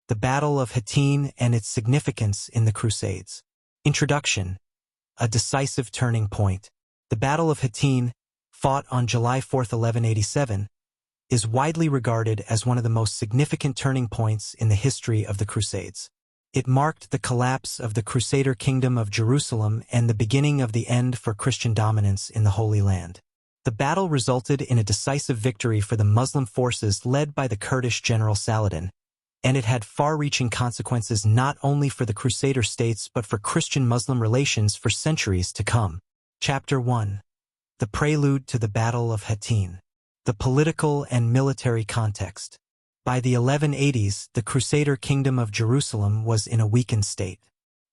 The Battle of Hattin and its significance in the Crusades. Introduction. A decisive turning point. The Battle of Hattin, fought on July 4, 1187, is widely regarded as one of the most significant turning points in the history of the Crusades. It marked the collapse of the Crusader Kingdom of Jerusalem and the beginning of the end for Christian dominance in the Holy Land. The battle resulted in a decisive victory for the Muslim forces led by the Kurdish general Saladin, and it had far-reaching consequences not only for the Crusader states but for Christian-Muslim relations for centuries to come. Chapter 1. The Prelude to the Battle of Hattin. The political and military context. By the 1180s, the Crusader Kingdom of Jerusalem was in a weakened state.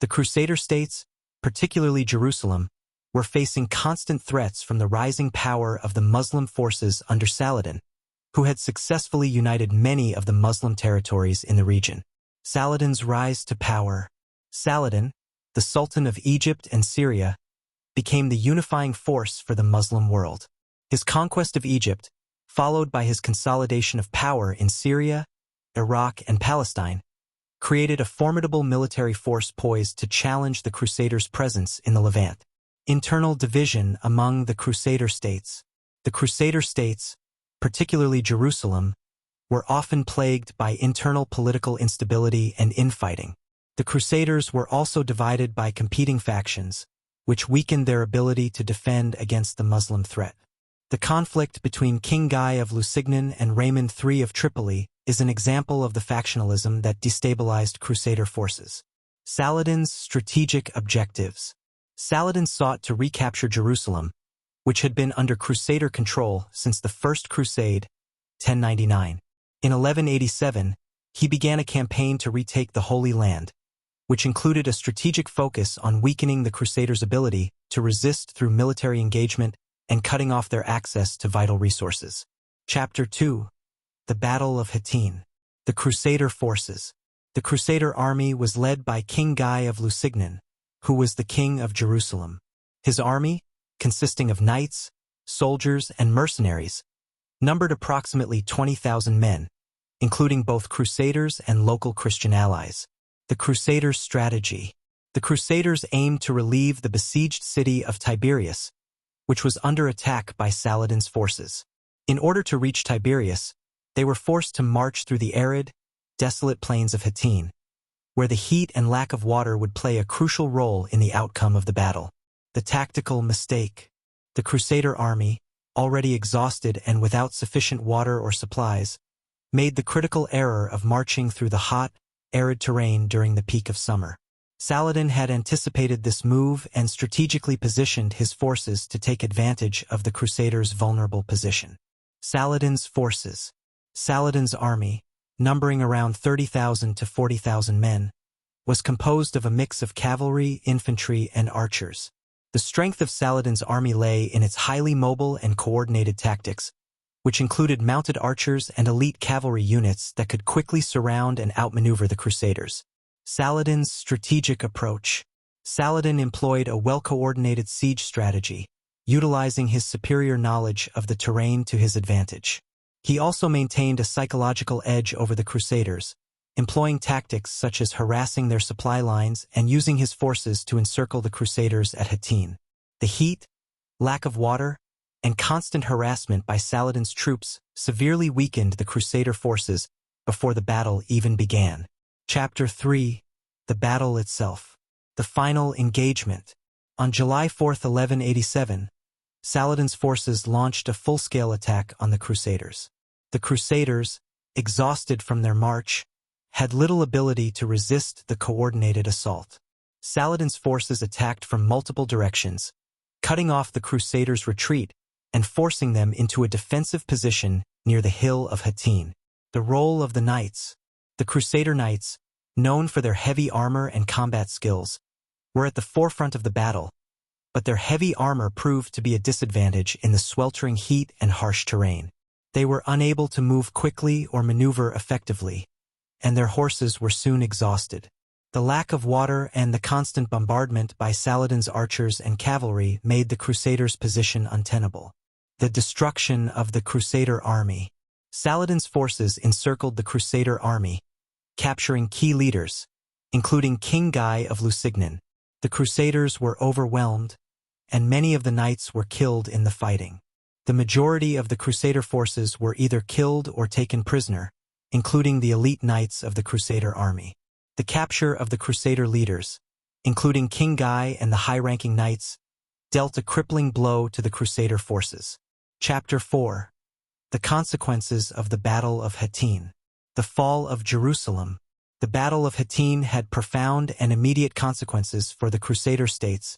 The Crusader states, particularly Jerusalem, were facing constant threats from the rising power of the Muslim forces under Saladin, who had successfully united many of the Muslim territories in the region. Saladin's rise to power. Saladin, the Sultan of Egypt and Syria, became the unifying force for the Muslim world. His conquest of Egypt, followed by his consolidation of power in Syria, Iraq, and Palestine, created a formidable military force poised to challenge the Crusaders' presence in the Levant. Internal division among the Crusader states. The Crusader states, particularly Jerusalem, were often plagued by internal political instability and infighting. The Crusaders were also divided by competing factions, which weakened their ability to defend against the Muslim threat. The conflict between King Guy of Lusignan and Raymond III of Tripoli is an example of the factionalism that destabilized Crusader forces. Saladin's strategic objectives. Saladin sought to recapture Jerusalem, which had been under Crusader control since the First Crusade, 1099. In 1187, he began a campaign to retake the Holy Land, which included a strategic focus on weakening the Crusaders' ability to resist through military engagement and cutting off their access to vital resources. Chapter 2. The Battle of Hattin. The Crusader forces. The Crusader army was led by King Guy of Lusignan, who was the king of Jerusalem. His army, consisting of knights, soldiers, and mercenaries, numbered approximately 20,000 men, including both Crusaders and local Christian allies. The Crusaders' strategy. The Crusaders aimed to relieve the besieged city of Tiberias, which was under attack by Saladin's forces. In order to reach Tiberias, they were forced to march through the arid, desolate plains of Hattin, where the heat and lack of water would play a crucial role in the outcome of the battle. The tactical mistake. The Crusader army, already exhausted and without sufficient water or supplies, made the critical error of marching through the hot, arid terrain during the peak of summer. Saladin had anticipated this move and strategically positioned his forces to take advantage of the Crusaders' vulnerable position. Saladin's forces. Saladin's army, numbering around 30,000 to 40,000 men, was composed of a mix of cavalry, infantry, and archers. The strength of Saladin's army lay in its highly mobile and coordinated tactics, which included mounted archers and elite cavalry units that could quickly surround and outmaneuver the Crusaders. Saladin's strategic approach. Saladin employed a well-coordinated siege strategy, utilizing his superior knowledge of the terrain to his advantage. He also maintained a psychological edge over the Crusaders, employing tactics such as harassing their supply lines and using his forces to encircle the Crusaders at Hattin. The heat, lack of water, and constant harassment by Saladin's troops severely weakened the Crusader forces before the battle even began. Chapter 3. The battle itself. The final engagement. On July 4, 1187, Saladin's forces launched a full-scale attack on the Crusaders. The Crusaders, exhausted from their march, had little ability to resist the coordinated assault. Saladin's forces attacked from multiple directions, cutting off the Crusaders' retreat and forcing them into a defensive position near the hill of Hattin. The role of the knights. The Crusader knights, known for their heavy armor and combat skills, were at the forefront of the battle, but their heavy armor proved to be a disadvantage in the sweltering heat and harsh terrain. They were unable to move quickly or maneuver effectively, and their horses were soon exhausted. The lack of water and the constant bombardment by Saladin's archers and cavalry made the Crusaders' position untenable. The destruction of the Crusader army. Saladin's forces encircled the Crusader army, capturing key leaders, including King Guy of Lusignan. The Crusaders were overwhelmed, and many of the knights were killed in the fighting. The majority of the Crusader forces were either killed or taken prisoner, including the elite knights of the Crusader army. The capture of the Crusader leaders, including King Guy and the high-ranking knights, dealt a crippling blow to the Crusader forces. Chapter 4. The consequences of the Battle of Hattin. The fall of Jerusalem. The Battle of Hattin had profound and immediate consequences for the Crusader states,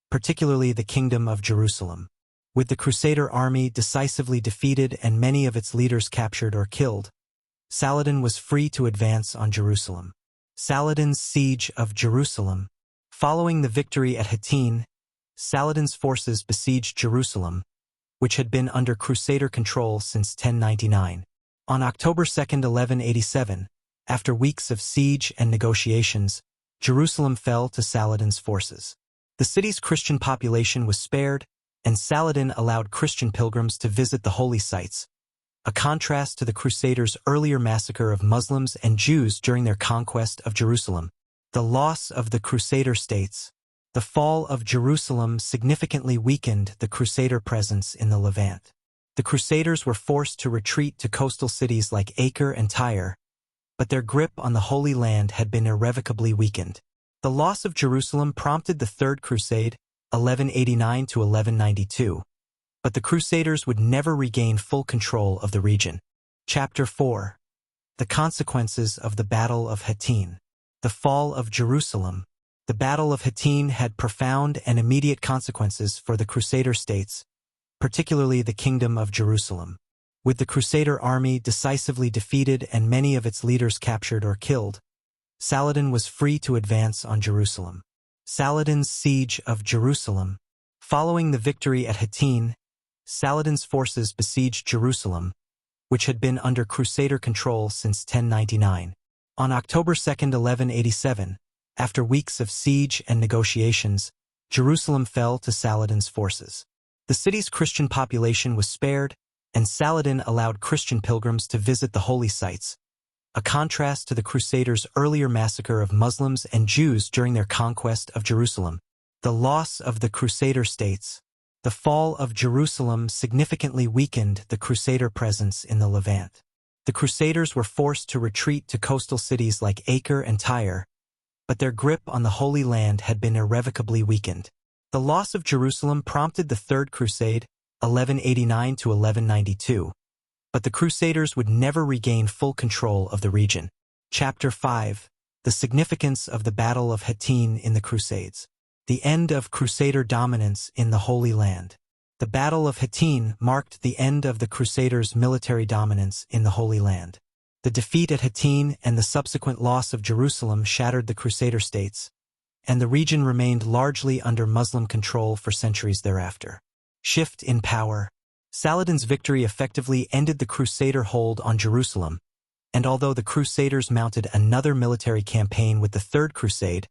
particularly the Kingdom of Jerusalem. With the Crusader army decisively defeated and many of its leaders captured or killed, Saladin was free to advance on Jerusalem. Saladin's siege of Jerusalem. Following the victory at Hattin, Saladin's forces besieged Jerusalem, which had been under Crusader control since 1099. On October 2, 1187, after weeks of siege and negotiations, Jerusalem fell to Saladin's forces. The city's Christian population was spared, and Saladin allowed Christian pilgrims to visit the holy sites, a contrast to the Crusaders' earlier massacre of Muslims and Jews during their conquest of Jerusalem. The loss of the Crusader states. The fall of Jerusalem significantly weakened the Crusader presence in the Levant. The Crusaders were forced to retreat to coastal cities like Acre and Tyre, but their grip on the Holy Land had been irrevocably weakened. The loss of Jerusalem prompted the Third Crusade, 1189 to 1192, but the Crusaders would never regain full control of the region. Chapter 4. The consequences of the Battle of Hattin. The fall of Jerusalem. The Battle of Hattin had profound and immediate consequences for the Crusader states, particularly the Kingdom of Jerusalem. With the Crusader army decisively defeated and many of its leaders captured or killed, Saladin was free to advance on Jerusalem. Saladin's siege of Jerusalem. Following the victory at Hattin, Saladin's forces besieged Jerusalem, which had been under Crusader control since 1099. On October 2, 1187, after weeks of siege and negotiations, Jerusalem fell to Saladin's forces. The city's Christian population was spared, and Saladin allowed Christian pilgrims to visit the holy sites, a contrast to the Crusaders' earlier massacre of Muslims and Jews during their conquest of Jerusalem. The loss of the Crusader states. The fall of Jerusalem significantly weakened the Crusader presence in the Levant. The Crusaders were forced to retreat to coastal cities like Acre and Tyre, but their grip on the Holy Land had been irrevocably weakened. The loss of Jerusalem prompted the Third Crusade, 1189 to 1192, but the Crusaders would never regain full control of the region. Chapter 5. The significance of the Battle of Hattin in the Crusades. The end of Crusader dominance in the Holy Land. The Battle of Hattin marked the end of the Crusaders' military dominance in the Holy Land. The defeat at Hattin and the subsequent loss of Jerusalem shattered the Crusader states, and the region remained largely under Muslim control for centuries thereafter. Shift in power. Saladin's victory effectively ended the Crusader hold on Jerusalem, and although the Crusaders mounted another military campaign with the Third Crusade,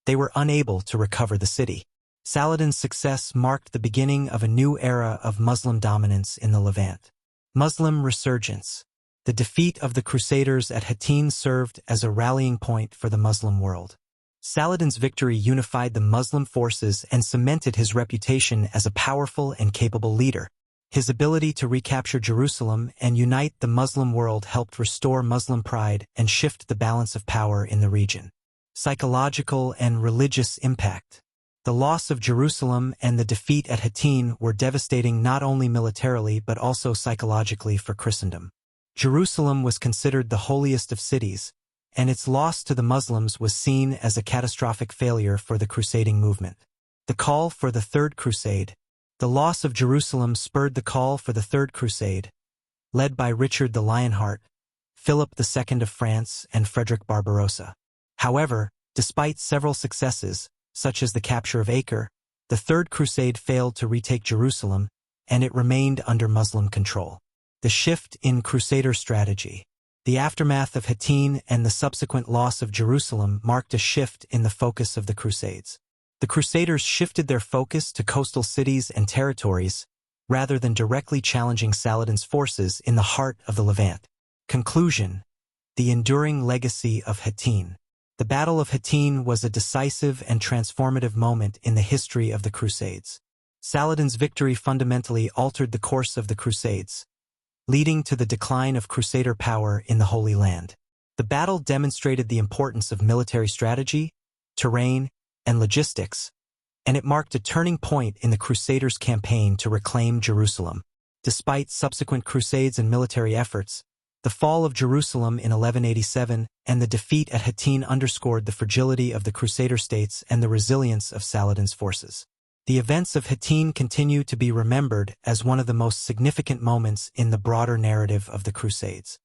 they were unable to recover the city. Saladin's success marked the beginning of a new era of Muslim dominance in the Levant. Muslim resurgence. The defeat of the Crusaders at Hattin served as a rallying point for the Muslim world. Saladin's victory unified the Muslim forces and cemented his reputation as a powerful and capable leader. His ability to recapture Jerusalem and unite the Muslim world helped restore Muslim pride and shift the balance of power in the region. Psychological and religious impact. The loss of Jerusalem and the defeat at Hattin were devastating not only militarily but also psychologically for Christendom. Jerusalem was considered the holiest of cities, and its loss to the Muslims was seen as a catastrophic failure for the crusading movement. The call for the Third Crusade. The loss of Jerusalem spurred the call for the Third Crusade, led by Richard the Lionheart, Philip II of France, and Frederick Barbarossa. However, despite several successes, such as the capture of Acre, the Third Crusade failed to retake Jerusalem, and it remained under Muslim control. The shift in Crusader strategy. The aftermath of Hattin and the subsequent loss of Jerusalem marked a shift in the focus of the Crusades. The Crusaders shifted their focus to coastal cities and territories, rather than directly challenging Saladin's forces in the heart of the Levant. Conclusion. The enduring legacy of Hattin. The Battle of Hattin was a decisive and transformative moment in the history of the Crusades. Saladin's victory fundamentally altered the course of the Crusades, leading to the decline of Crusader power in the Holy Land. The battle demonstrated the importance of military strategy, terrain, and logistics, and it marked a turning point in the Crusaders' campaign to reclaim Jerusalem. Despite subsequent Crusades and military efforts, the fall of Jerusalem in 1187 and the defeat at Hattin underscored the fragility of the Crusader states and the resilience of Saladin's forces. The events of Hattin continue to be remembered as one of the most significant moments in the broader narrative of the Crusades.